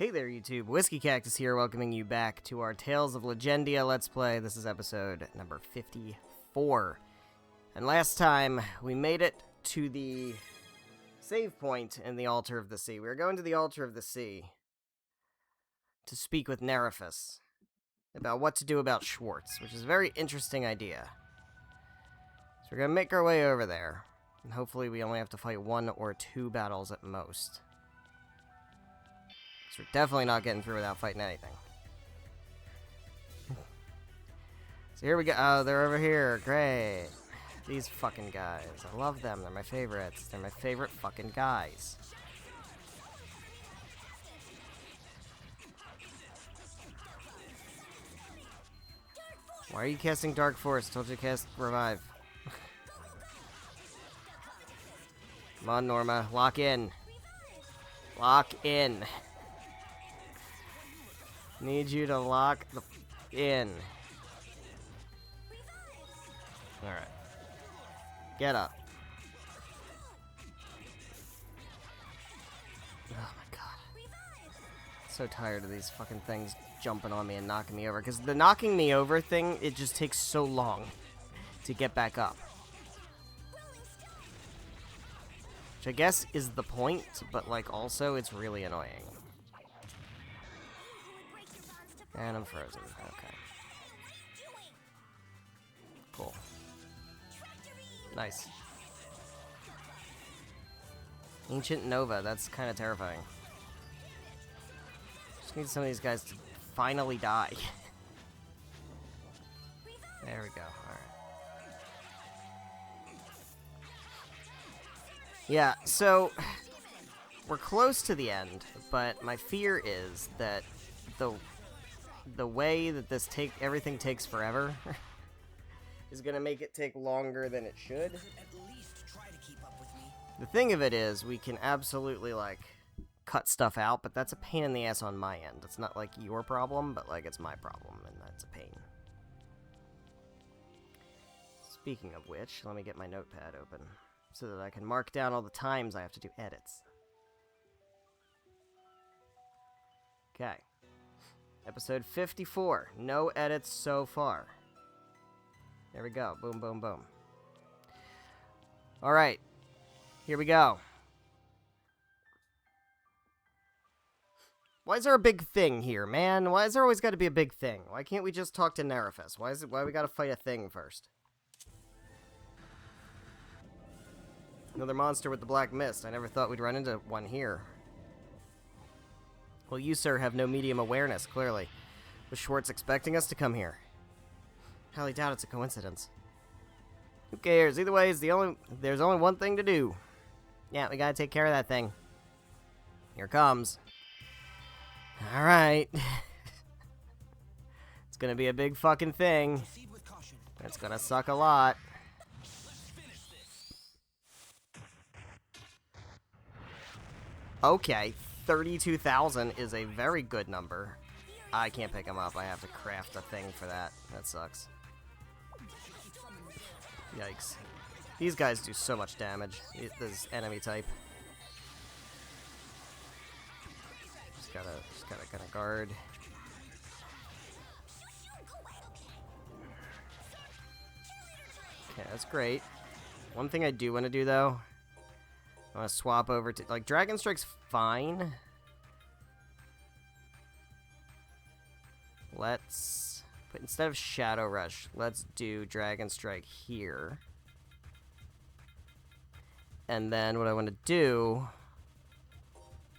Hey there, YouTube. WhiskeyCactus here, welcoming you back to our Tales of Legendia Let's Play. This is episode number 54. And last time, we made it to the save point in the Altar of the Sea. We were going to the Altar of the Sea to speak with NERIFES about what to do about Schwartz, which is a very interesting idea. So we're going to make our way over there. And hopefully we only have to fight 1 or 2 battles at most. So we're definitely not getting through without fighting anything. So here we go. Oh, they're over here. Great. These fucking guys. I love them. They're my favorites. They're my favorite fucking guys. Why are you casting Dark Force? Told you to cast Revive. Come on, Norma. Lock in. Lock in. Need you to lock the in. Alright. Get up. Oh my god. So tired of these fucking things jumping on me and knocking me over. Because the knocking me over thing, it just takes so long to get back up. Which I guess is the point, but like also it's really annoying. And I'm frozen. Okay. Cool. Nice. Ancient Nova. That's kind of terrifying. Just need some of these guys to finally die. There we go. Alright. Yeah, so we're close to the end, but my fear is that the way that this everything takes forever is gonna make it take longer than it should. The thing of it is, we can absolutely, like, cut stuff out, but that's a pain in the ass on my end. It's not, like, your problem, but, like, it's my problem, and that's a pain. Speaking of which, let me get my notepad open so that I can mark down all the times I have to do edits. Okay. Episode 54. No edits so far. There we go. Boom, boom, boom. Alright. Here we go. Why is there a big thing here, man? Why is there always got to be a big thing? Why can't we just talk to NERIFES? Why we gotta fight a thing first? Another monster with the black mist. I never thought we'd run into one here. Well, you, sir, have no medium awareness, clearly. Was Schwartz expecting us to come here? Highly doubt it's a coincidence. Who cares? Either way, there's only one thing to do. Yeah, we gotta take care of that thing. Here it comes. Alright. It's gonna be a big fucking thing. It's gonna suck a lot. Okay. 32,000 is a very good number. I can't pick them up. I have to craft a thing for that. That sucks. Yikes. These guys do so much damage. This enemy type. Just gotta guard. Okay, that's great. One thing I do want to do, though, I want to swap over to, like, Dragon Strike's fine. Let's, but instead of Shadow Rush, let's do Dragon Strike here. And then what I want to do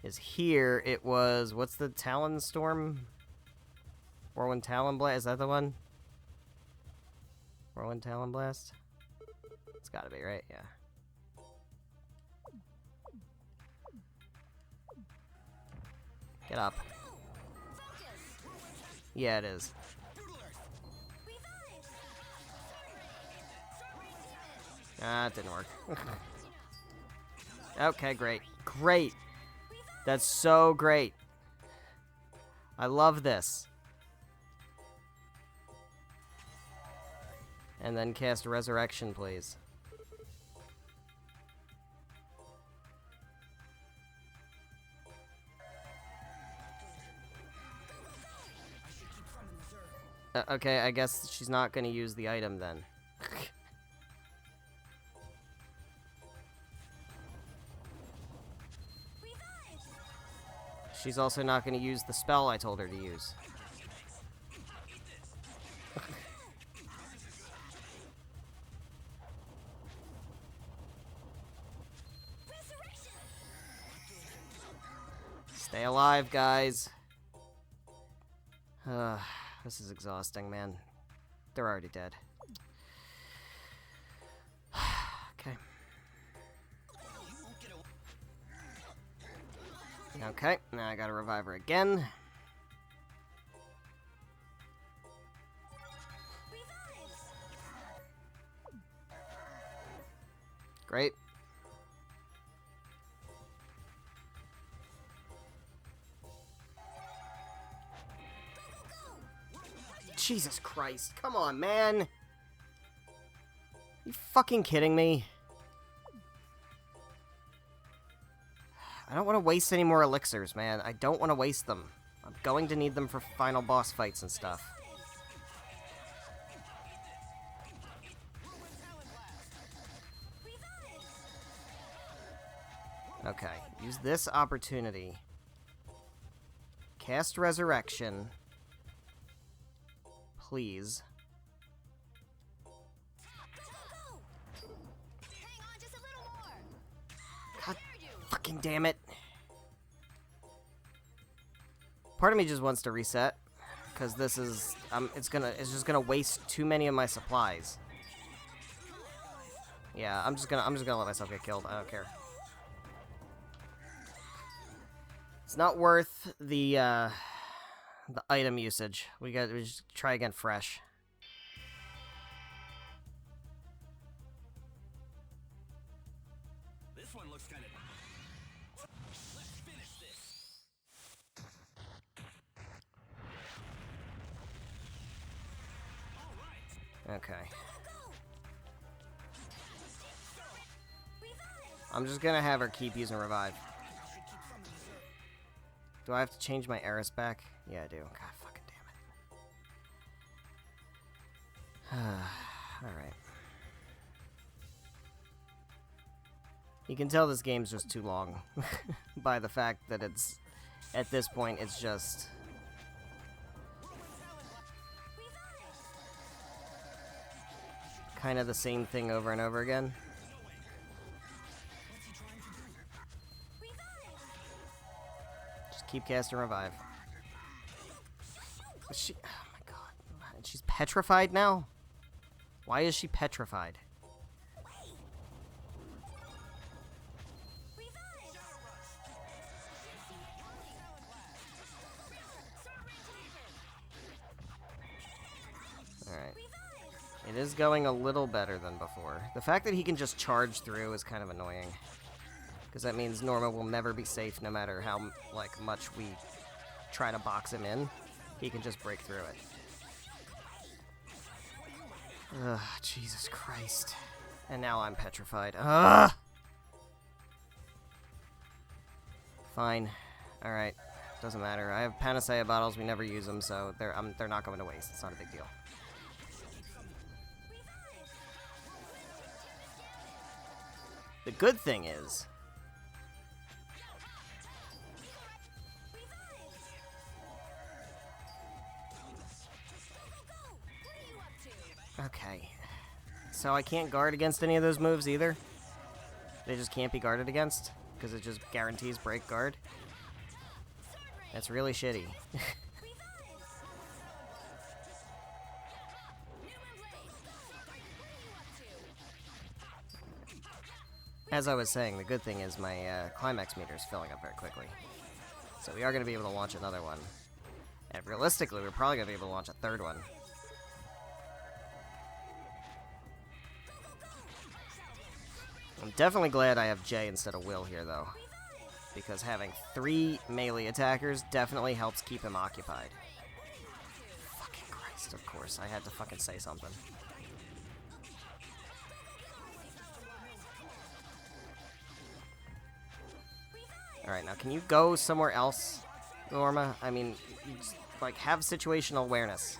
is here, it was, what's the Talon Storm? Whirlwind Talon Blast, is that the one? Whirlwind Talon Blast? It's gotta be, right? Yeah. Get up. Yeah, it is. Ah, it didn't work. Okay, great. Great! That's so great. I love this. And then cast Resurrection, please. Okay, I guess she's not gonna use the item then. She's also not gonna use the spell I told her to use. Stay alive, guys. This is exhausting, man. They're already dead. Okay. Okay, now I gotta revive her again. Great. Jesus Christ, come on, man! You fucking kidding me? I don't want to waste any more elixirs, man. I don't want to waste them. I'm going to need them for final boss fights and stuff. Okay, use this opportunity. Cast Resurrection. Please. God fucking damn it. Part of me just wants to reset, because this is it's just gonna waste too many of my supplies. Yeah, I'm just gonna let myself get killed. I don't care. It's not worth the item usage. We just try again fresh. This one looks kind of. Let's finish this. All right. Okay. I'm just gonna have her keep using revive. Do I have to change my Eris back? Yeah, I do. God fucking damn it. Alright. You can tell this game's just too long by the fact that it's, at this point, it's just... kind of the same thing over and over again. Keep casting revive. Is she? Oh my god. She's petrified now? Why is she petrified? Alright. It is going a little better than before. The fact that he can just charge through is kind of annoying. Because that means Norma will never be safe no matter how, like, much we try to box him in. He can just break through it. Ugh, Jesus Christ. And now I'm petrified. Ugh! Fine. Alright. Doesn't matter. I have Panacea bottles. We never use them, so they're not going to waste. It's not a big deal. The good thing is... Okay. So I can't guard against any of those moves either? They just can't be guarded against? Because it just guarantees break guard? That's really shitty. As I was saying, the good thing is my climax meter is filling up very quickly. So we are going to be able to launch another one. And realistically, we're probably going to be able to launch a third one. I'm definitely glad I have Jay instead of Will here, though. Because having 3 melee attackers definitely helps keep him occupied. Fucking Christ, of course. I had to fucking say something. Alright, now can you go somewhere else, Norma? I mean, you just, like, have situational awareness.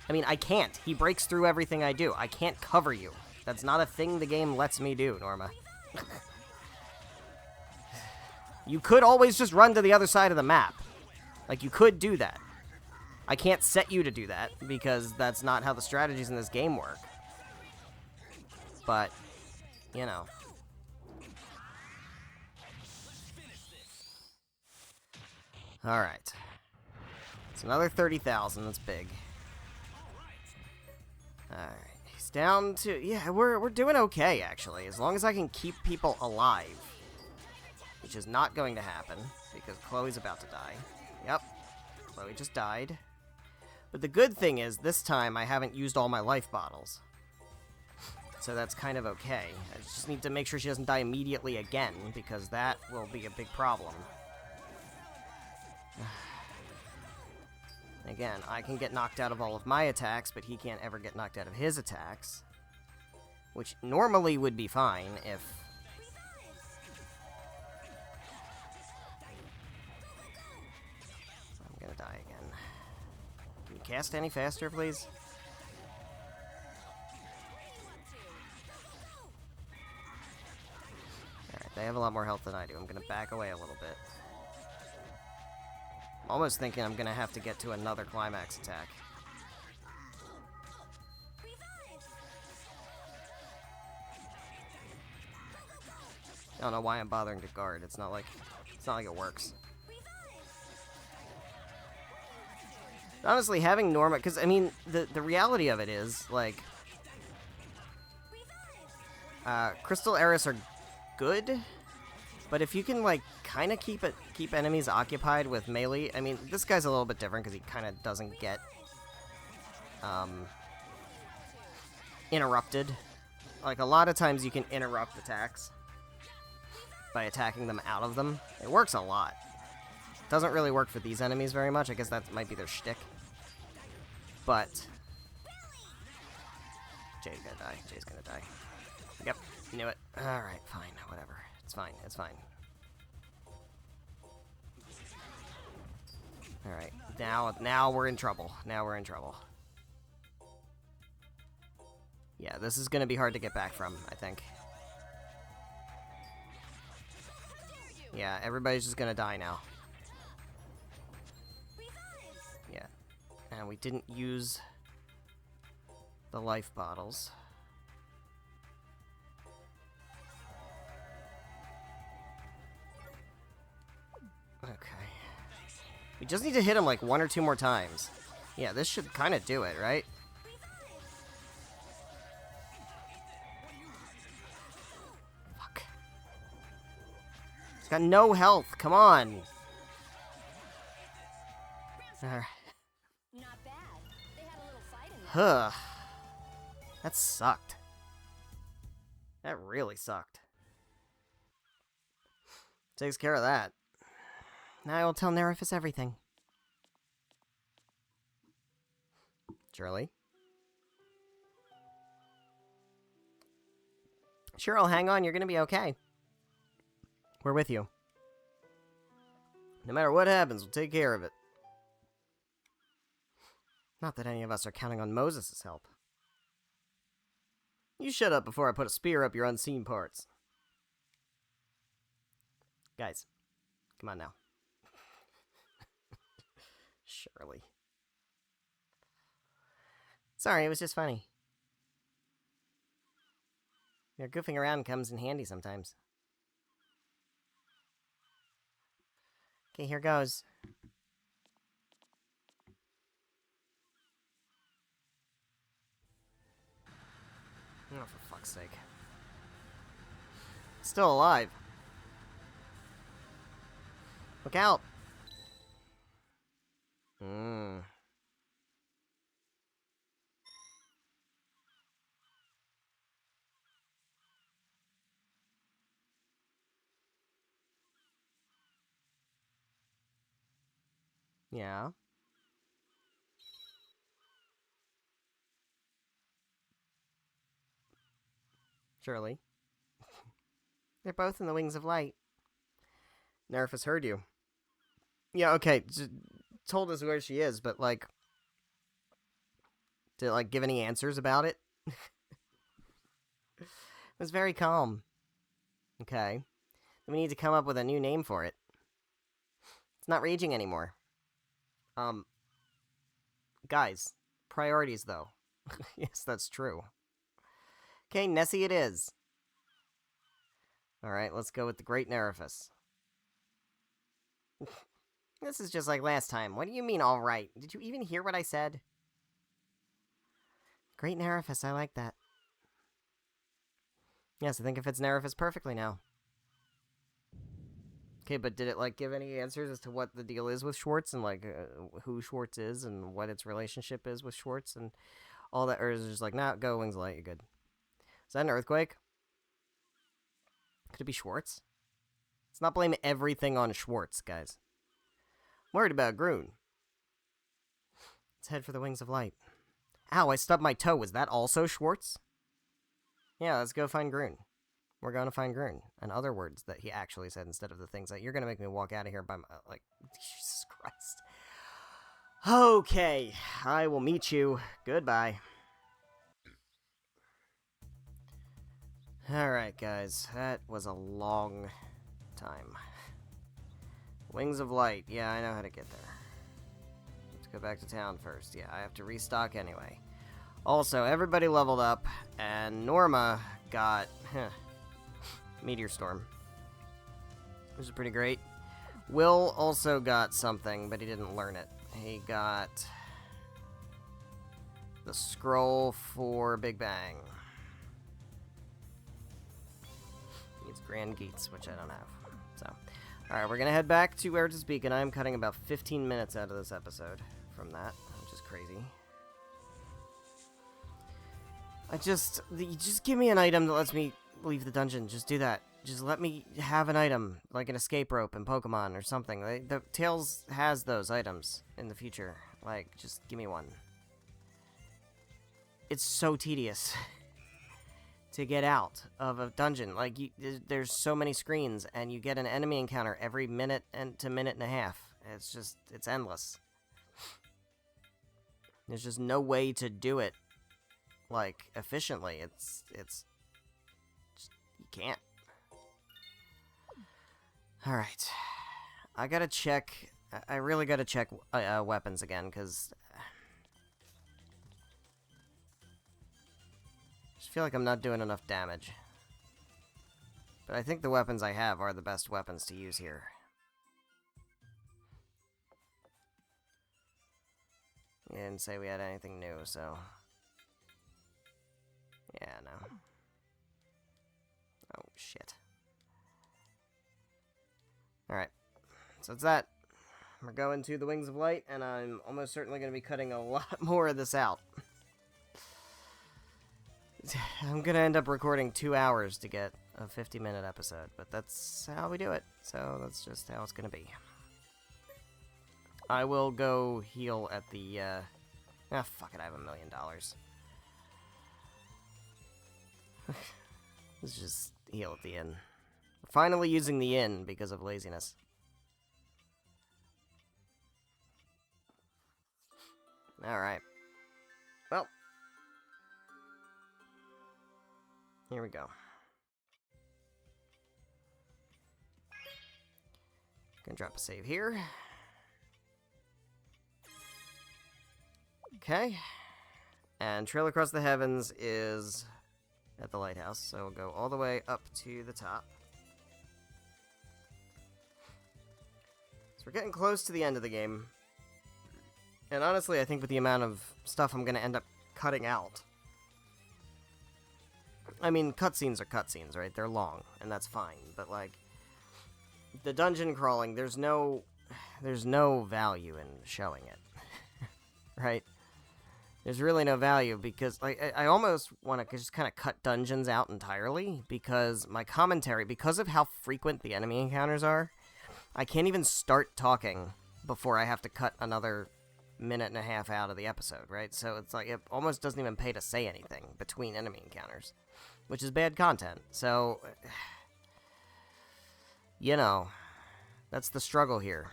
I mean, I can't. He breaks through everything I do. I can't cover you. That's not a thing the game lets me do, Norma. You could always just run to the other side of the map. Like, you could do that. I can't set you to do that, because that's not how the strategies in this game work. But, you know. Alright. It's another 30,000, that's big. Alright, he's down to... Yeah, we're doing okay, actually. As long as I can keep people alive. Which is not going to happen, because Chloe's about to die. Yep, Chloe just died. But the good thing is, this time I haven't used all my life bottles. So that's kind of okay. I just need to make sure she doesn't die immediately again, because that will be a big problem. Again, I can get knocked out of all of my attacks, but he can't ever get knocked out of his attacks. Which normally would be fine if... I'm gonna die again. Can you cast any faster, please? Alright, they have a lot more health than I do. I'm gonna back away a little bit. I'm almost thinking I'm gonna have to get to another climax attack. I don't know why I'm bothering to guard. It's not like it works. Honestly, having Norma, because I mean, the reality of it is like, Crystal Eris are good, but if you can like kind of keep enemies occupied with melee, I mean, this guy's a little bit different because he kind of doesn't get interrupted. Like a lot of times you can interrupt attacks by attacking them out of them. It works a lot. Doesn't really work for these enemies very much. I guess that might be their shtick. But Jay's gonna die. Jay's gonna die. Yep, knew it. Alright, fine, whatever. It's fine, it's fine. Alright, now we're in trouble. Now we're in trouble. Yeah, this is gonna be hard to get back from, I think. Yeah, everybody's just gonna die now. Yeah. And we didn't use the life bottles. Okay. We just need to hit him like 1 or 2 more times. Yeah, this should kind of do it, right? Fuck. He's got no health. Come on. Alright. Not bad. They had a little fight in there. Huh. That sucked. That really sucked. Takes care of that. Now I will tell NERIFES everything. Shirley? Cheryl, hang on. You're gonna be okay. We're with you. No matter what happens, we'll take care of it. Not that any of us are counting on Moses' help. You shut up before I put a spear up your unseen parts. Guys, come on now. Shirley. Sorry, it was just funny. Your goofing around comes in handy sometimes. Okay, here goes. Oh, for fuck's sake. Still alive. Look out. Yeah. Surely. They're both in the wings of light. NERIFES heard you. Yeah, okay. Told us where she is, but, like... to, like, give any answers about it. It was very calm. Okay. We need to come up with a new name for it. It's not raging anymore. Guys, priorities, though. Yes, that's true. Okay, Nessie it is. Alright, let's go with the Great NERIFES. This is just like last time. What do you mean, alright? Did you even hear what I said? Great NERIFES, I like that. Yes, I think it fits NERIFES perfectly now. Okay, but did it, like, give any answers as to what the deal is with Schwartz and, like, who Schwartz is and what its relationship is with Schwartz and all that? Or is it just like, nah, go Wings of Light, you're good. Is that an earthquake? Could it be Schwartz? Let's not blame everything on Schwartz, guys. I'm worried about Groon. Let's head for the Wings of Light. Ow, I stubbed my toe. Was that also Schwartz? Yeah, let's go find Groon. We're going to find Groon. And other words that he actually said instead of the things that you're going to make me walk out of here by my... Like, Jesus Christ. Okay, I will meet you. Goodbye. Alright, guys. That was a long time. Wings of Light. Yeah, I know how to get there. Let's go back to town first. Yeah, I have to restock anyway. Also, everybody leveled up, and Norma got... Meteor Storm. Which is pretty great. Will also got something, but he didn't learn it. He got... the scroll for Big Bang. It's Grand Geats, which I don't have. So, alright, we're gonna head back to Where to Speak, and I'm cutting about 15 minutes out of this episode from that, which is crazy. Just give me an item that lets me leave the dungeon. Just do that. Just let me have an item, like an escape rope in Pokemon or something. The Tales has those items in the future. Like, just give me one. It's so tedious to get out of a dungeon. Like, there's so many screens, and you get an enemy encounter every minute to minute and a half. It's endless. There's just no way to do it, like, efficiently. It's just, you can't. Alright. I gotta check, I really gotta check weapons again, because I just feel like I'm not doing enough damage. But I think the weapons I have are the best weapons to use here. We didn't say we had anything new, so... yeah, no. Oh, shit. Alright. So it's that. We're going to the Wings of Light, and I'm almost certainly going to be cutting a lot more of this out. I'm going to end up recording 2 hours to get a 50-minute episode, but that's how we do it. So that's just how it's going to be. I will go heal at the, fuck it, I have $1 million. Let's just heal at the inn. We're finally using the inn because of laziness. Alright. Well. Here we go. Gonna drop a save here. Okay. And Trail Across the Heavens is at the lighthouse, so we'll go all the way up to the top. So we're getting close to the end of the game. And honestly, I think with the amount of stuff I'm going to end up cutting out. I mean, cutscenes are cutscenes, right? They're long, and that's fine. But, like, the dungeon crawling, there's no value in showing it. Right? There's really no value because, like, I almost want to just kind of cut dungeons out entirely because my commentary, because of how frequent the enemy encounters are, I can't even start talking before I have to cut another minute and a half out of the episode, right? So it's like, it almost doesn't even pay to say anything between enemy encounters, which is bad content. So, you know, that's the struggle here.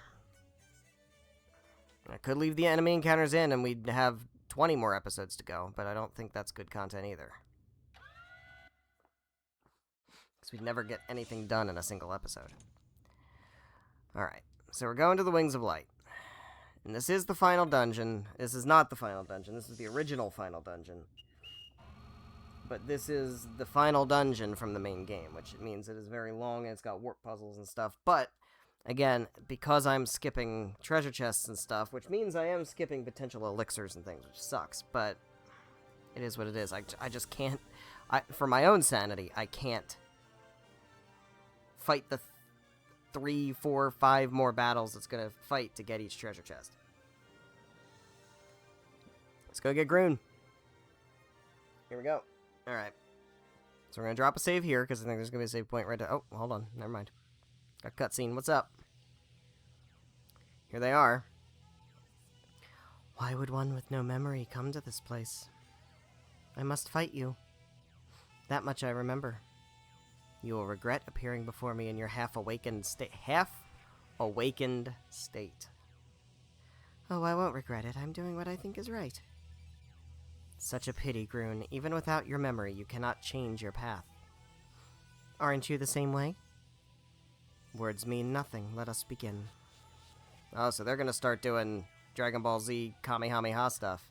I could leave the enemy encounters in and we'd have 20 more episodes to go, but I don't think that's good content either. Because we'd never get anything done in a single episode. Alright, so we're going to the Wings of Light. And this is the final dungeon. This is not the final dungeon. This is the original final dungeon. But this is the final dungeon from the main game, which means it is very long and it's got warp puzzles and stuff. But, again, because I'm skipping treasure chests and stuff, which means I am skipping potential elixirs and things, which sucks. But it is what it is. I just can't... for my own sanity, I can't fight the 3, 4, 5 more battles it's going to fight to get each treasure chest. Let's go get Groon. Here we go. Alright. So we're going to drop a save here, because I think there's going to be a save point right there. Oh, hold on. Never mind. Got cutscene. What's up? Here they are. Why would one with no memory come to this place? I must fight you. That much I remember. You will regret appearing before me in your half-awakened state. Half-awakened state. Oh, I won't regret it. I'm doing what I think is right. Such a pity, Groon. Even without your memory, you cannot change your path. Aren't you the same way? Words mean nothing. Let us begin. Oh, so they're gonna start doing Dragon Ball Z Kamehameha stuff.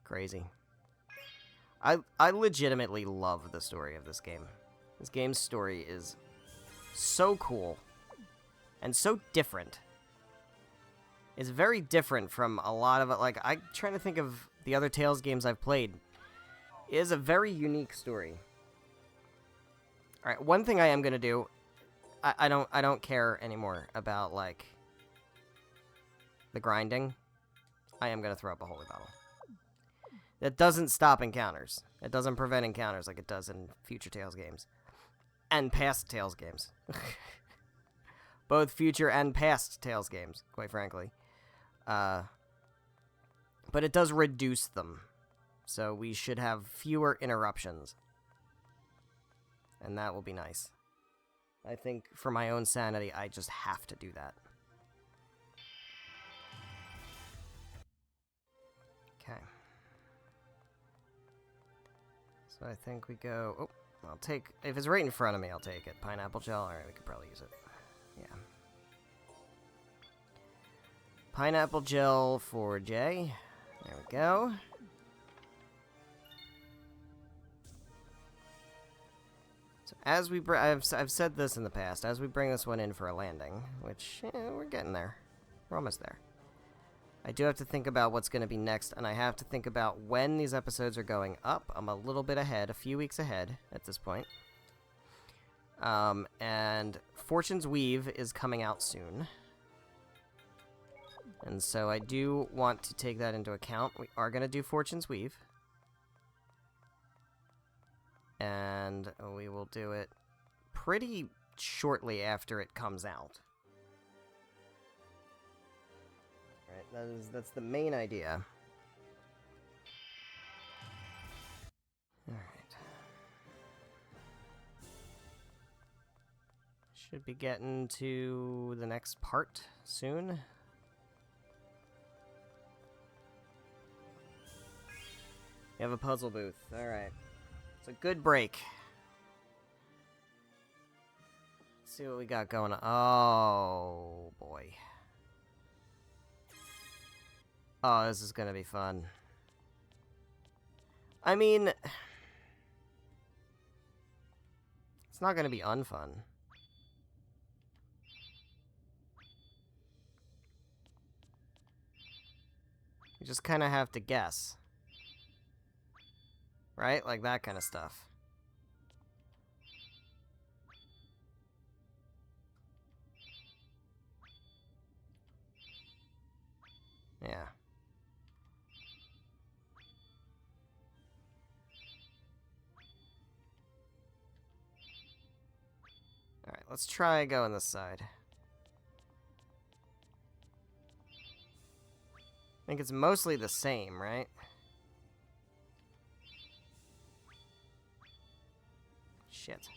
Crazy. I legitimately love the story of this game. This game's story is so cool and so different. It's very different from a lot of it. Like, I'm trying to think of the other Tales games I've played. It is a very unique story. Alright, one thing I am gonna do, I don't care anymore about, like, the grinding. I am gonna throw up a holy battle. That doesn't stop encounters. It doesn't prevent encounters like it does in future Tales games. And past Tales games. Both future and past Tales games, quite frankly. But it does reduce them. So we should have fewer interruptions. And that will be nice. I think for my own sanity, I just have to do that. Okay. So I think we go... Oh, I'll take... If it's right in front of me, I'll take it. Pineapple gel? Alright, we could probably use it. Yeah. Pineapple gel for Jay. There we go. So as we... I've said this in the past. As we bring this one in for a landing, which, we're getting there. We're almost there. I do have to think about what's going to be next, and I have to think about when these episodes are going up. I'm a little bit ahead, a few weeks ahead at this point. And Fortune's Weave is coming out soon. And so I do want to take that into account. We are going to do Fortune's Weave. And we will do it pretty shortly after it comes out. That's the main idea. Alright. Should be getting to the next part soon. You have a puzzle booth. Alright. It's a good break. Let's see what we got going on. Oh, boy. Oh, this is gonna be fun. I mean... It's not gonna be unfun. You just kinda have to guess. Right? Like that kind of stuff. Yeah. Alright, let's try going this side. I think it's mostly the same, right? Shit.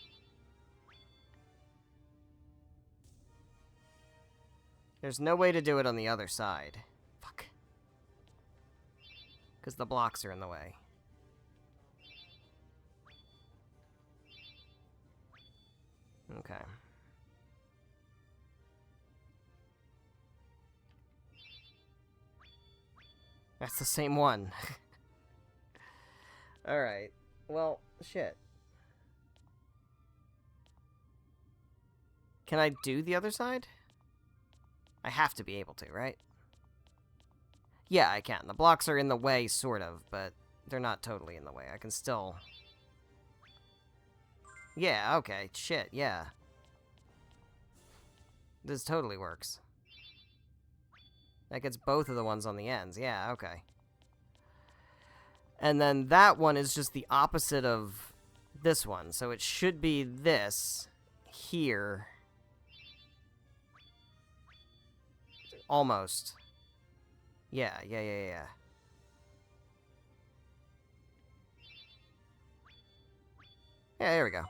There's no way to do it on the other side. Fuck. Because the blocks are in the way. Okay. That's the same one. Alright. Well, shit. Can I do the other side? I have to be able to, right? Yeah, I can. The blocks are in the way, sort of, but they're not totally in the way. I can still... Yeah, okay. Shit, yeah. This totally works. That gets both of the ones on the ends. Yeah, okay. And then that one is just the opposite of this one. So it should be this here. Almost. Yeah. Yeah, there we go.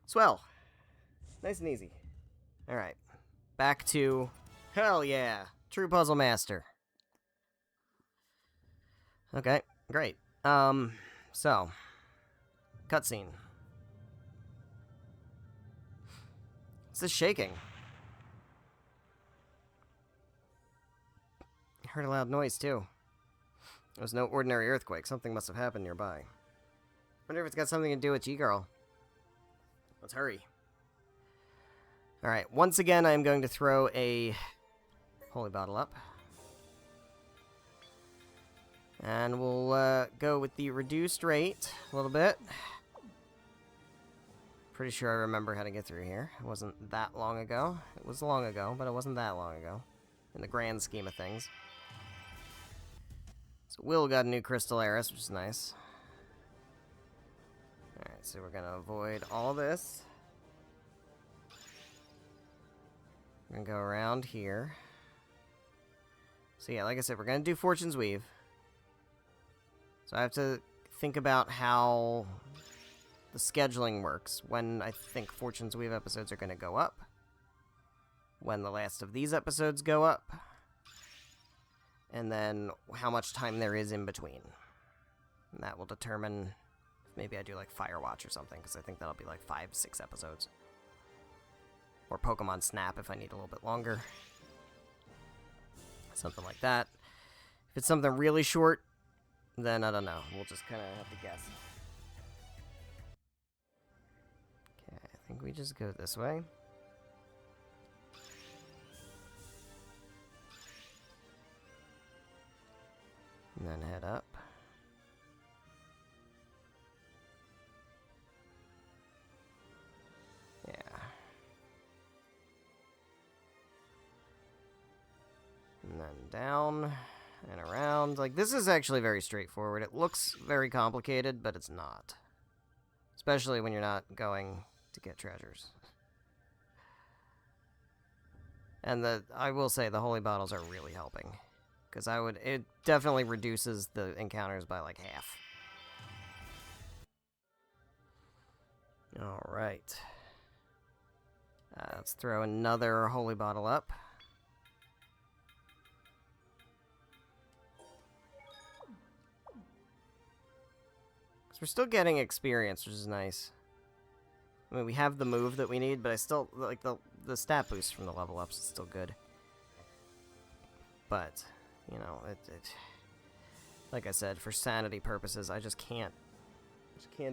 Swell. Nice and easy. Alright. Back to... Hell yeah! True Puzzle Master. Okay, great. So... Cutscene. What's this shaking? I heard a loud noise, too. It was no ordinary earthquake. Something must have happened nearby. Wonder if it's got something to do with G-Girl. Let's hurry. Alright, once again, I'm going to throw a holy bottle up. And we'll go with the reduced rate a little bit. Pretty sure I remember how to get through here. It wasn't that long ago. It was long ago, but it wasn't that long ago. In the grand scheme of things. So Will got a new crystal Eris, which is nice. Alright, so we're gonna avoid all this. We're gonna go around here. So yeah, like I said, we're gonna do Fortune's Weave. So I have to think about how the scheduling works. When I think Fortune's Weave episodes are gonna go up. When the last of these episodes go up. And then how much time there is in between. And that will determine if maybe I do like Firewatch or something, because I think that'll be like 5-6 episodes. Or Pokemon Snap if I need a little bit longer. Something like that. If it's something really short, then I don't know. We'll just kind of have to guess. Okay, I think we just go this way. And then head up. Yeah. And then down and around. Like, this is actually very straightforward. It looks very complicated, but it's not. Especially when you're not going to get treasures. And I will say the holy bottles are really helping. Because it definitely reduces the encounters by like half. Alright. Let's throw another holy bottle up. Because we're still getting experience, which is nice. I mean, we have the move that we need, but I still, like, the stat boost from the level ups is still good. But... you know, like I said, for sanity purposes, I just can't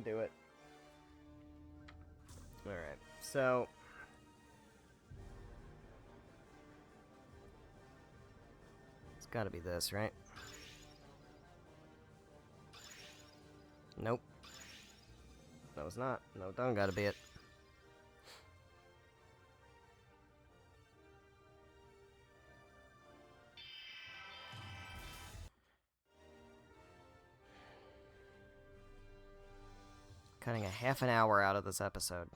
do it. Alright, so... it's gotta be this, right? Nope. No, it's not. No, don't gotta be it. Cutting a half an hour out of this episode.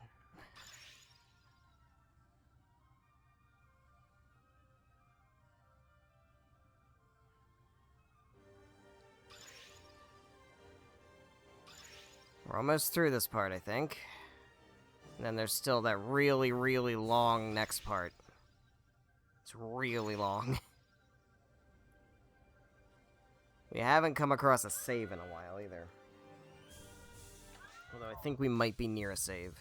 We're almost through this part, I think. And then there's still that really, really long next part. It's really long. We haven't come across a save in a while, either. Although I think we might be near a save.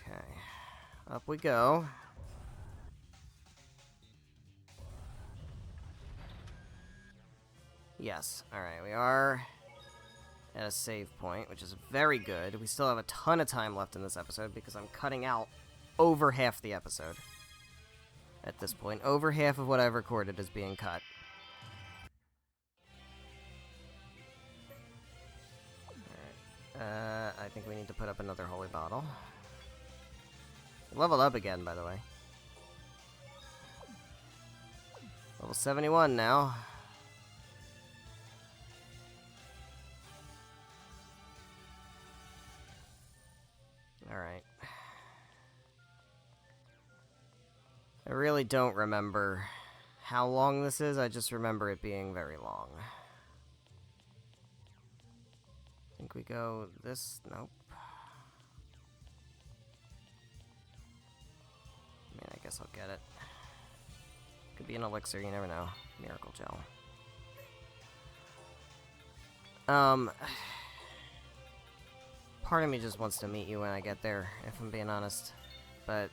Okay. Up we go. Yes. Alright, we are at a save point, which is very good. We still have a ton of time left in this episode because I'm cutting out over half the episode. At this point, over half of what I've recorded is being cut. Alright. I think we need to put up another holy bottle. Leveled up again, by the way. Level 71 now. Alright. I really don't remember how long this is, I just remember it being very long. I think we go this... Nope. I mean, I guess I'll get it. Could be an elixir, you never know. Miracle gel. Part of me just wants to meet you when I get there, if I'm being honest. But...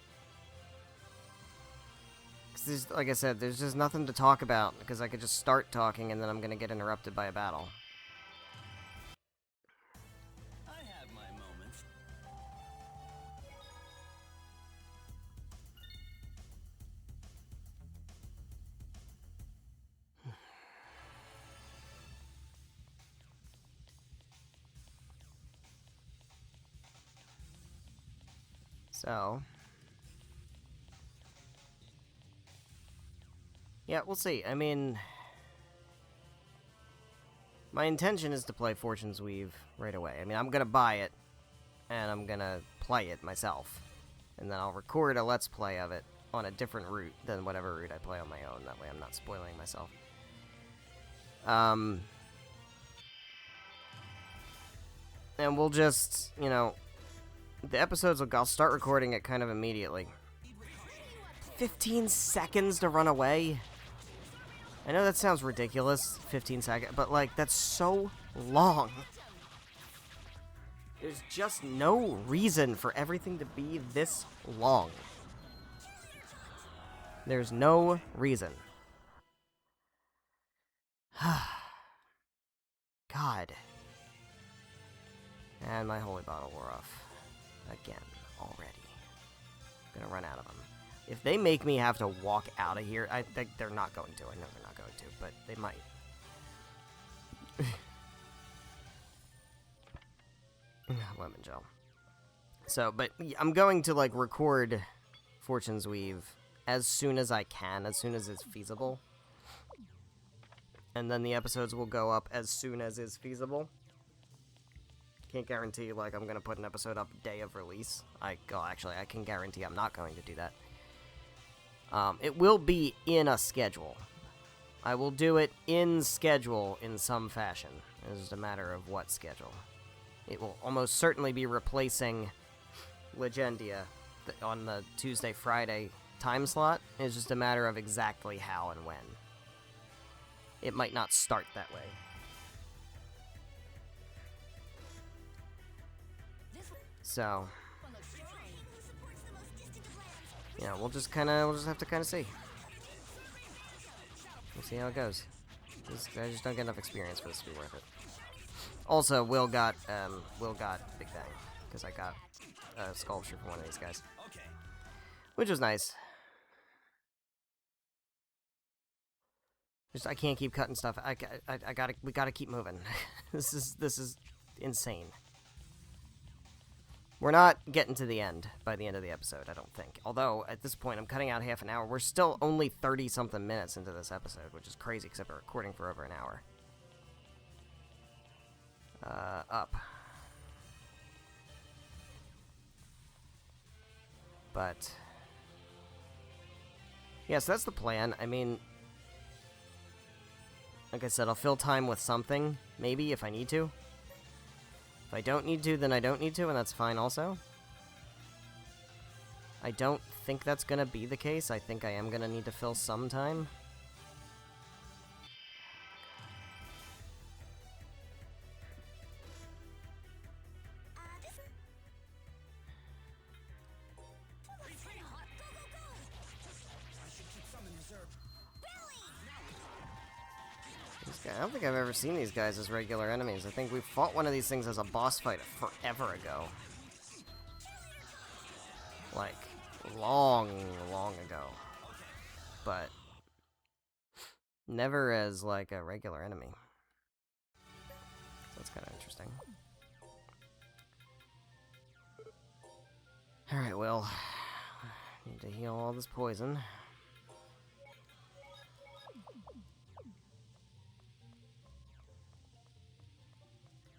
Cause like I said, there's just nothing to talk about, because I could just start talking and then I'm gonna get interrupted by a battle. I have my moments. So... Yeah, we'll see. I mean... My intention is to play Fortune's Weave right away. I mean, I'm gonna buy it, and I'm gonna play it myself. And then I'll record a Let's Play of it on a different route than whatever route I play on my own. That way I'm not spoiling myself. And we'll just, you know... The episodes, I'll start recording it kind of immediately. 15 seconds to run away? I know that sounds ridiculous, 15 seconds, but, like, that's so long. There's just no reason for everything to be this long. There's no reason. God. And my holy bottle wore off. Again, already. I'm gonna run out of them. If they make me have to walk out of here, I think they're not going to. I know they're not going to, but they might. Lemon gel. So, but I'm going to, like, record Fortune's Weave as soon as I can, as soon as it's feasible. And then the episodes will go up as soon as is feasible. Can't guarantee, like, I'm going to put an episode up day of release. Actually, I can guarantee I'm not going to do that. It will be in a schedule. I will do it in schedule in some fashion. It's just a matter of what schedule. It will almost certainly be replacing Legendia on the Tuesday-Friday time slot. It's just a matter of exactly how and when. It might not start that way. So... Yeah, we'll just have to kind of see. We'll see how it goes. I just don't get enough experience for this to be worth it. Also, Will got Big Bang, because I got a sculpture for one of these guys. Okay. Which was nice. Just, I can't keep cutting stuff. We gotta keep moving. This is insane. We're not getting to the end by the end of the episode, I don't think. Although, at this point, I'm cutting out half an hour. We're still only 30-something minutes into this episode, which is crazy, except we're recording for over an hour. Up. But... yeah, so that's the plan. I mean... like I said, I'll fill time with something, maybe, if I need to. If I don't need to, then I don't need to, and that's fine also. I don't think that's gonna be the case. I think I am gonna need to fill some time. I don't think I've ever seen these guys as regular enemies. I think we fought one of these things as a boss fight forever ago. Like, long ago. But never as, like, a regular enemy. So that's kind of interesting. Alright, well, need to heal all this poison.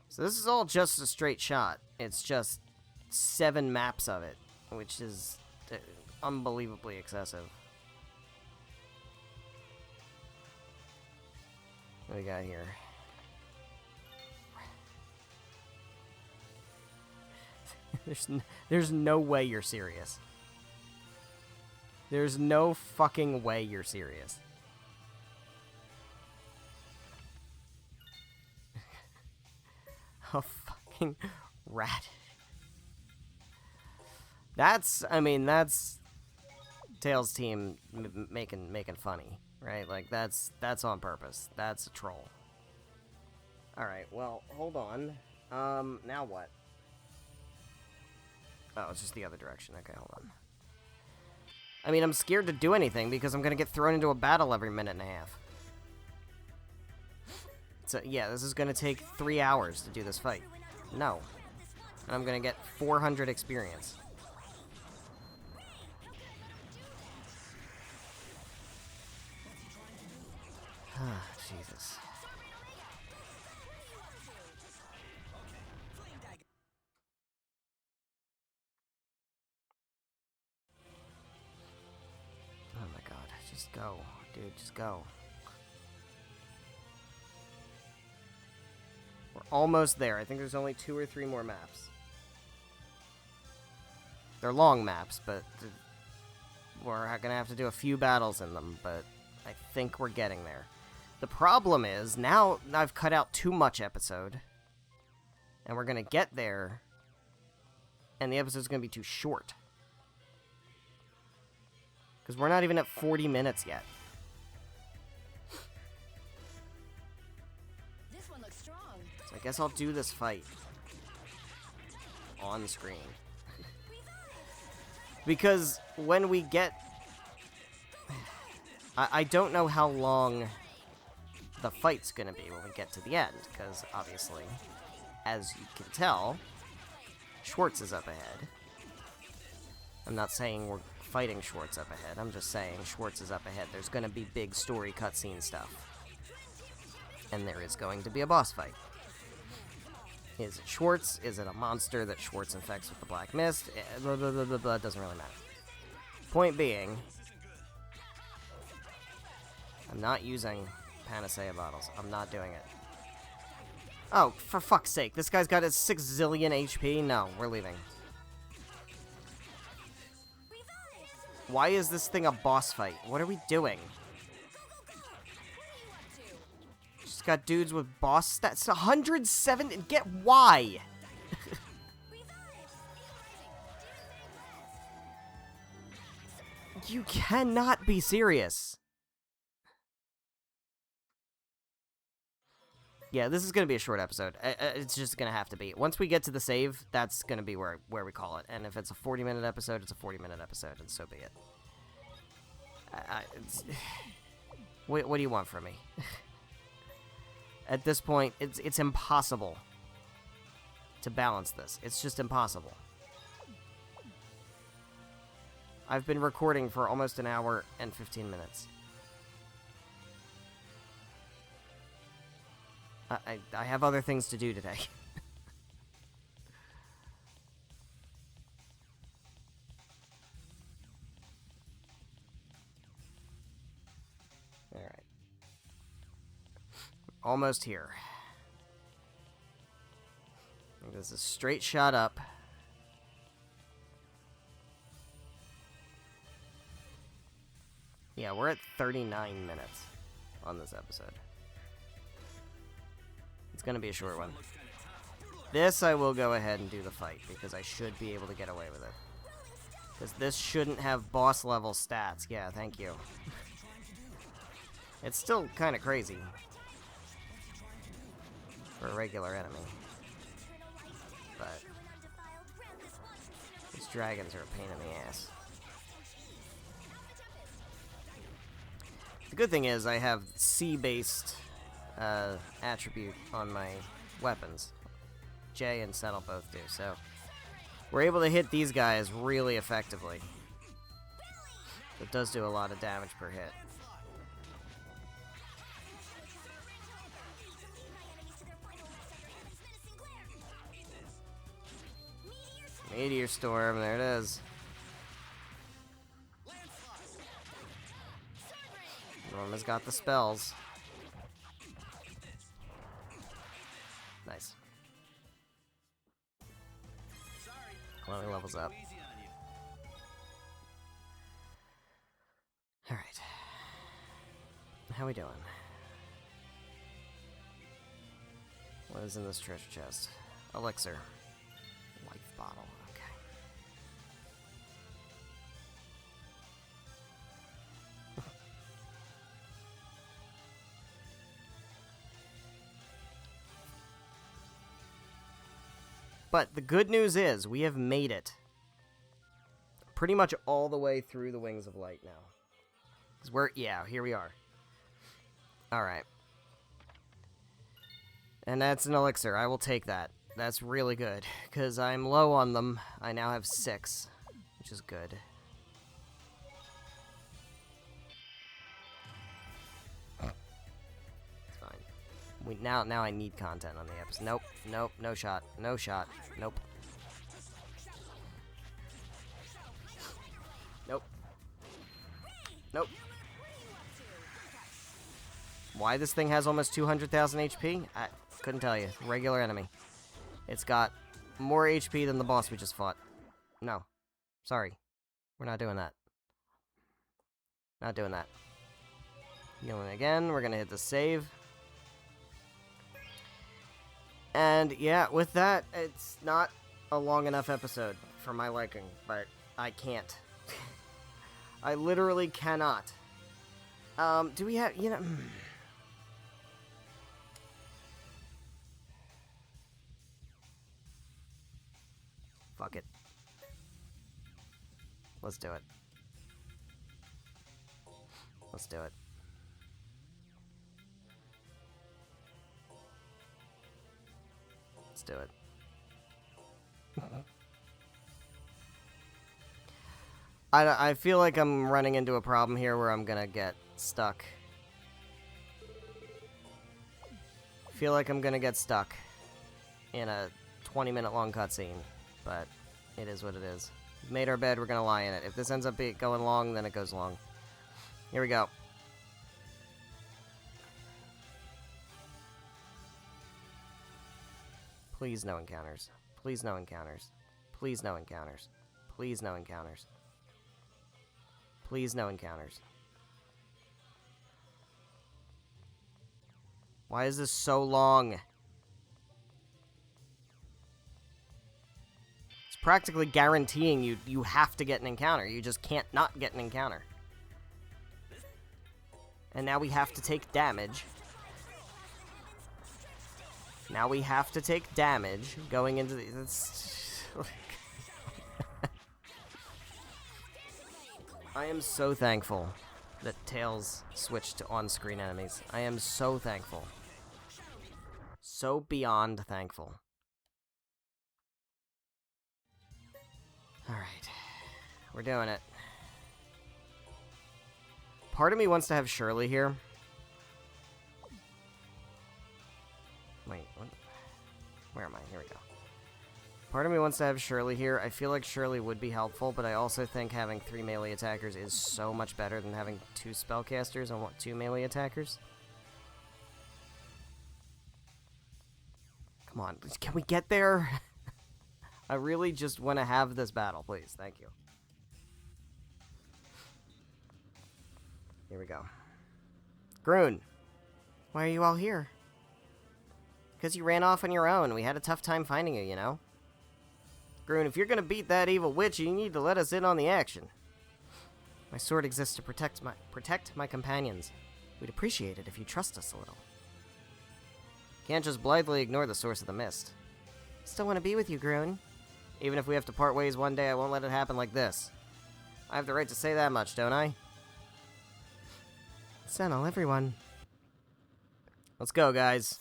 So this is all just a straight shot. It's just 7 maps of it, which is unbelievably excessive. What do we got here? There's no way you're serious. There's no fucking way you're serious. A fucking rat. That's, I mean, that's Tails team making funny, right? Like, that's on purpose. That's a troll. Alright, well, hold on. Now what? Oh, it's just the other direction. Okay, hold on. I mean, I'm scared to do anything because I'm gonna get thrown into a battle every minute and a half. So, yeah, this is gonna take 3 hours to do this fight. No. And I'm gonna get 400 experience. Ah, Jesus. Oh my god, just go. Dude, just go. We're almost there. I think there's only 2 or 3 more maps. They're long maps, but we're gonna have to do a few battles in them, but I think we're getting there. The problem is, now I've cut out too much episode, and we're gonna get there, and the episode's gonna be too short. Because we're not even at 40 minutes yet. This one looks strong. So I guess I'll do this fight on screen. Because when we get... I don't know how long the fight's gonna be when we get to the end, because obviously, as you can tell, Schwartz is up ahead. I'm not saying we're fighting Schwartz up ahead, I'm just saying Schwartz is up ahead. There's gonna be big story cutscene stuff. And there is going to be a boss fight. Is it Schwartz? Is it a monster that Schwartz infects with the Black Mist? Blah, blah, blah, blah, blah. It doesn't really matter. Point being, I'm not using Panacea bottles. I'm not doing it. Oh, for fuck's sake. This guy's got his 6 zillion HP? No, we're leaving. Why is this thing a boss fight? What are we doing? Just got dudes with boss stats. 107. Get why? You cannot be serious. Yeah, this is going to be a short episode. It's just going to have to be. Once we get to the save, that's going to be where we call it. And if it's a 40-minute episode, it's a 40-minute episode, and so be it. What do you want from me? At this point, it's impossible to balance this. It's just impossible. I've been recording for almost an hour and 15 minutes. I have other things to do today. Alright. Almost here. This is a straight shot up. Yeah, we're at 39 minutes on this episode. It's gonna be a short one. This I will go ahead and do the fight, because I should be able to get away with it. Because this shouldn't have boss level stats. Yeah, thank you. It's still kind of crazy for a regular enemy. But these dragons are a pain in the ass. The good thing is I have C-based attribute on my weapons. J and Settle both do, so we're able to hit these guys really effectively. It does do a lot of damage per hit. Meteor Storm, there it is. Norma's got the spells. Nice. Well, levels up. Alright. How we doing? What is in this treasure chest? Elixir. Life bottle. Okay. But the good news is, we have made it pretty much all the way through the Wings of Light now. 'Cause yeah, here we are. Alright. And that's an elixir. I will take that. That's really good, because I'm low on them. I now have 6, which is good. It's fine. Now I need content on the episode. Nope, nope, no shot, no shot, nope. Nope. Nope. Why this thing has almost 200,000 HP? I couldn't tell you. Regular enemy. It's got more HP than the boss we just fought. No. Sorry. We're not doing that. Not doing that. Healing again. We're gonna hit the save. And yeah, with that, it's not a long enough episode for my liking, but I can't. I literally cannot. Do we have, Fuck it. Let's do it. Let's do it. Let's do it. I feel like I'm running into a problem here where I'm gonna get stuck. Feel like I'm gonna get stuck in a 20-minute long cutscene, but it is what it is. We've made our bed, we're gonna lie in it. If this ends up going long, then it goes long. Here we go. Please no encounters. Please no encounters. Please no encounters. Please no encounters. Please no encounters. Why is this so long? It's practically guaranteeing you have to get an encounter. You just can't not get an encounter. And now we have to take damage. Now we have to take damage going into the... I am so thankful that Tails switched to on-screen enemies. I am so thankful. So beyond thankful. Alright. We're doing it. Part of me wants to have Shirley here. Wait, what? Where am I? Here we go. Part of me wants to have Shirley here. I feel like Shirley would be helpful, but I also think having 3 melee attackers is so much better than having 2 spellcasters and 2 melee attackers. Come on, can we get there? I really just want to have this battle, please. Thank you. Here we go. Groon, why are you all here? Because you ran off on your own. We had a tough time finding you, you know? Groon, if you're going to beat that evil witch, you need to let us in on the action. My sword exists to protect my companions. We'd appreciate it if you trust us a little. Can't just blithely ignore the source of the mist. Still want to be with you, Groon. Even if we have to part ways one day, I won't let it happen like this. I have the right to say that much, don't I? Sentinel, everyone. Let's go, guys.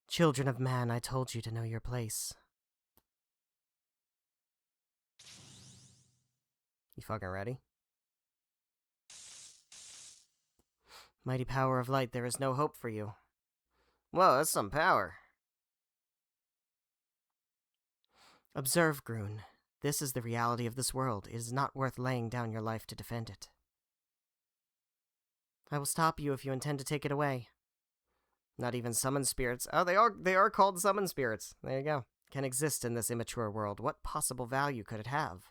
Children of man, I told you to know your place. You fucking ready? Mighty power of light, there is no hope for you. Whoa, that's some power. Observe, Groon. This is the reality of this world. It is not worth laying down your life to defend it. I will stop you if you intend to take it away. Not even summoned spirits. Oh, they are called summoned spirits. There you go. Can exist in this immature world. What possible value could it have?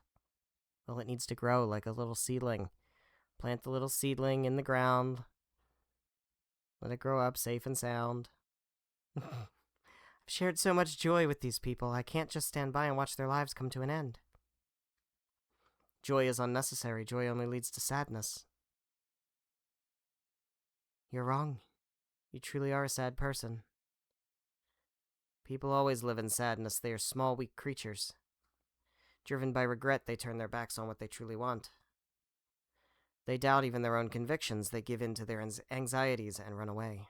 Well, it needs to grow like a little seedling. Plant the little seedling in the ground. Let it grow up safe and sound. I've shared so much joy with these people. I can't just stand by and watch their lives come to an end. Joy is unnecessary. Joy only leads to sadness. You're wrong. You truly are a sad person. People always live in sadness. They are small, weak creatures. Driven by regret, they turn their backs on what they truly want. They doubt even their own convictions. They give in to their anxieties and run away.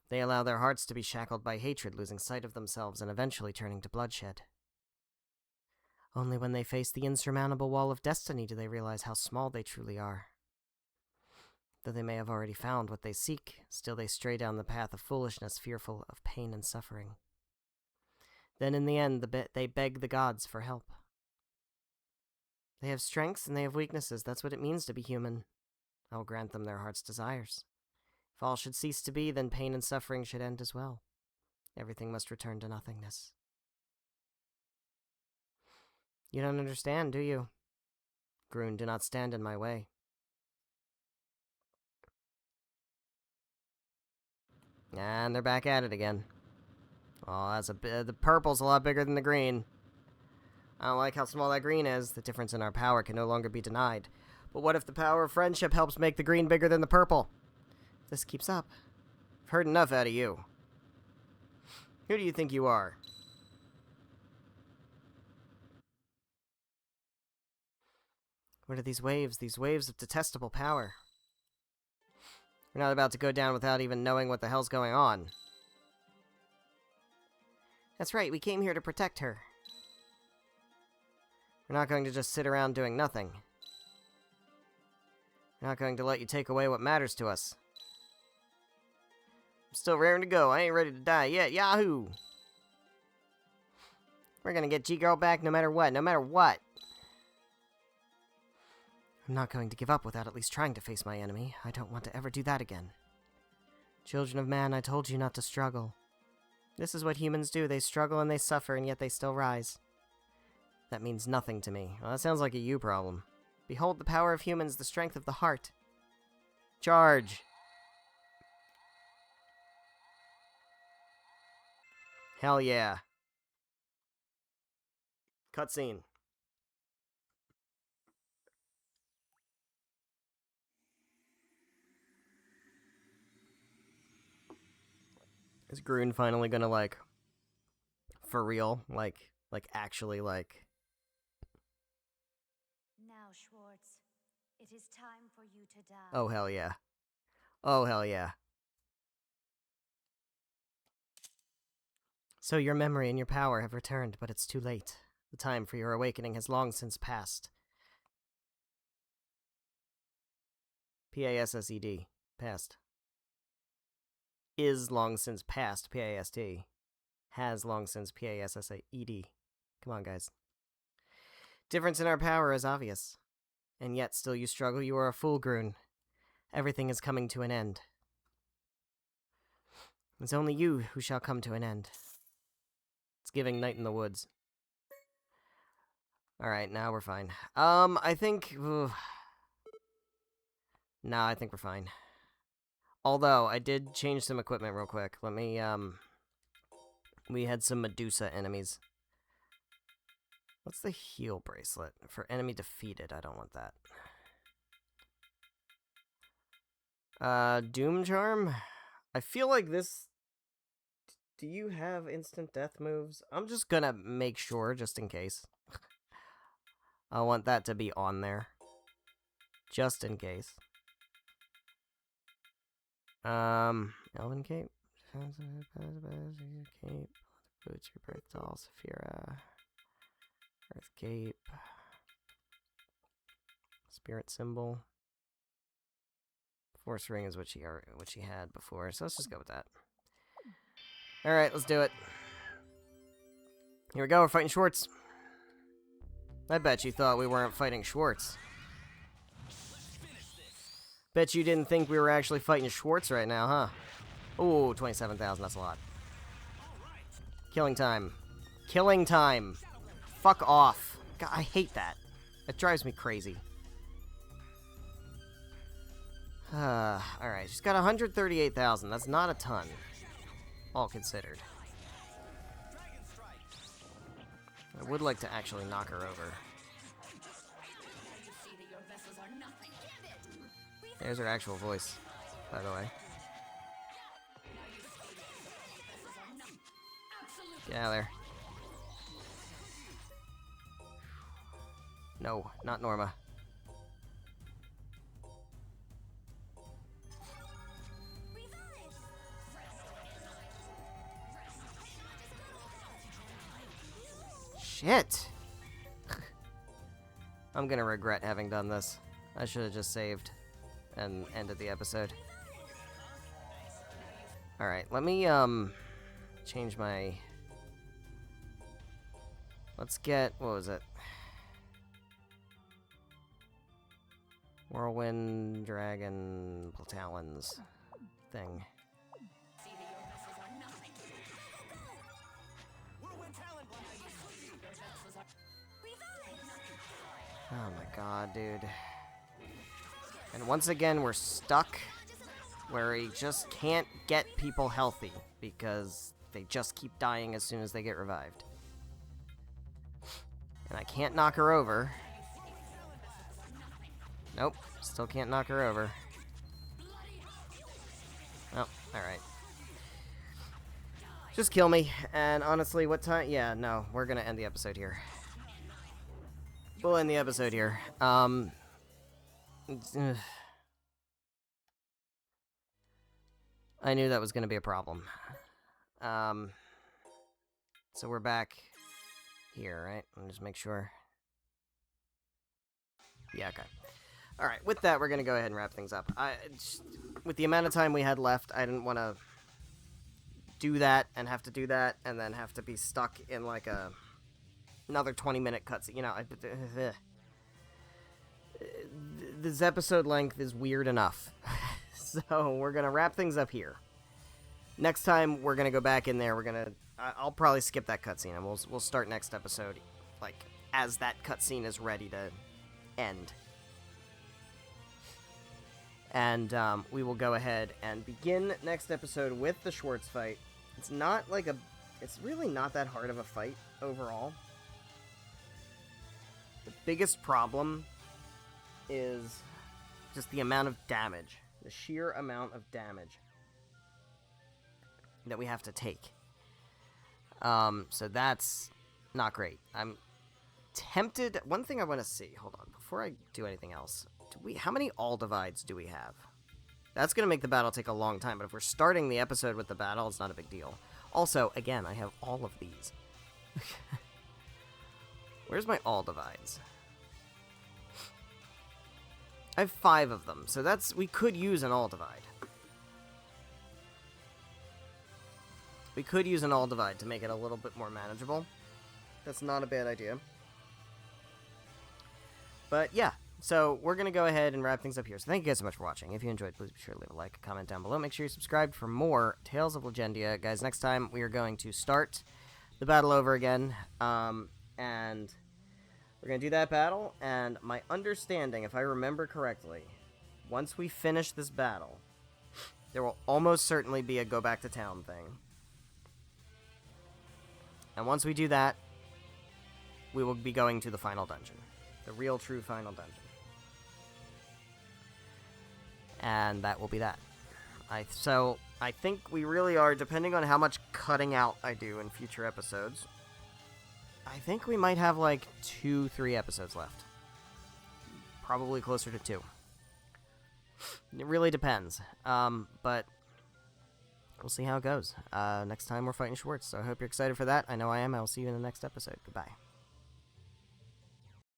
They allow their hearts to be shackled by hatred, losing sight of themselves and eventually turning to bloodshed. Only when they face the insurmountable wall of destiny do they realize how small they truly are. Though they may have already found what they seek, still they stray down the path of foolishness, fearful of pain and suffering. Then in the end, they beg the gods for help. They have strengths and they have weaknesses. That's what it means to be human. I will grant them their heart's desires. If all should cease to be, then pain and suffering should end as well. Everything must return to nothingness. You don't understand, do you? Groon, do not stand in my way. And they're back at it again. Oh, that's the purple's a lot bigger than the green. I don't like how small that green is. The difference in our power can no longer be denied. But what if the power of friendship helps make the green bigger than the purple? If this keeps up, I've heard enough out of you. Who do you think you are? What are these waves? These waves of detestable power. We're not about to go down without even knowing what the hell's going on. That's right, we came here to protect her. We're not going to just sit around doing nothing. We're not going to let you take away what matters to us. I'm still raring to go. I ain't ready to die yet. Yahoo! We're gonna get G-Girl back no matter what. No matter what. I'm not going to give up without at least trying to face my enemy. I don't want to ever do that again. Children of man, I told you not to struggle. This is what humans do. They struggle and they suffer, and yet they still rise. That means nothing to me. Well, that sounds like a you problem. Behold the power of humans, the strength of the heart. Charge! Hell yeah. Cutscene. Is Groon finally gonna, like, for real, like actually, like... Now, Schwartz, it is time for you to die. Oh, hell yeah. Oh, hell yeah. So your memory and your power have returned, but it's too late. The time for your awakening has long since passed. P-A-S-S-E-D. Past. Is long since past, P-A-S-T. Has long since, P-A-S-S-E-D. Come on, guys. Difference in our power is obvious. And yet still you struggle. You are a fool, Groon. Everything is coming to an end. It's only you who shall come to an end. It's giving Night in the Woods. Alright, now we're fine. I think... No, I think we're fine. Although, I did change some equipment real quick. Let me, we had some Medusa enemies. What's the heal bracelet? For enemy defeated, I don't want that. Doom Charm? I feel like this... Do you have instant death moves? I'm just gonna make sure, just in case. I want that to be on there. Just in case. Elven Cape. Cape. Boots, your birth doll, Saphira. Earth Cape. Spirit Symbol. Force Ring is what she had before, so let's just go with that. Alright, let's do it. Here we go, we're fighting Schwartz. I bet you thought we weren't fighting Schwartz. Bet you didn't think we were actually fighting Schwartz right now, huh? Ooh, 27,000, that's a lot. Killing time. Killing time. Fuck off. God, I hate that. It drives me crazy. Alright, she's got 138,000. That's not a ton. All considered. I would like to actually knock her over. There's her actual voice, by the way. Get out of there. No, not Norma. Shit! I'm gonna regret having done this. I should have just saved and ended the episode. Alright, let me, change my... Let's get... What was it? Whirlwind, Dragon, Talons thing. Oh my god, dude. And once again, we're stuck where he just can't get people healthy because they just keep dying as soon as they get revived. And I can't knock her over. Nope, still can't knock her over. Oh, alright. Just kill me. And honestly, what time? Yeah, no, we're gonna end the episode here. We'll end the episode here. I knew that was going to be a problem. So we're back here, right? Let me just make sure. Yeah, okay. Alright, with that, we're going to go ahead and wrap things up. With the amount of time we had left, I didn't want to do that and have to do that and then have to be stuck in like another 20-minute cutscene. You know, this episode length is weird enough. So we're going to wrap things up here. Next time, we're going to go back in there. I'll probably skip that cutscene, and we'll start next episode, like, as that cutscene is ready to end. And we will go ahead and begin next episode with the Schwartz fight. It's not like it's really not that hard of a fight overall. The biggest problem is just the amount of damage. The sheer amount of damage that we have to take. So that's not great. I'm tempted... One thing I want to see... Hold on. Before I do anything else... How many all divides do we have? That's going to make the battle take a long time, but if we're starting the episode with the battle, it's not a big deal. Also, again, I have all of these. Where's my all divides? I have 5 of them, so we could use an all divide. We could use an all divide to make it a little bit more manageable. That's not a bad idea. But yeah, So we're going to go ahead and wrap things up here. So thank you guys so much for watching. If you enjoyed, please be sure to leave a like, a comment down below. Make sure you subscribe for more Tales of Legendia. Guys, next time we are going to start the battle over again. And we're going to do that battle. And my understanding, if I remember correctly, once we finish this battle, there will almost certainly be a go back to town thing. And once we do that, we will be going to the final dungeon. The real, true final dungeon. And that will be that. So, I think we really are, depending on how much cutting out I do in future episodes, I think we might have like 2-3 episodes left. Probably closer to 2. It really depends. But we'll see how it goes. Next time we're fighting Schwartz, so I hope you're excited for that. I know I am. I will see you in the next episode. Goodbye.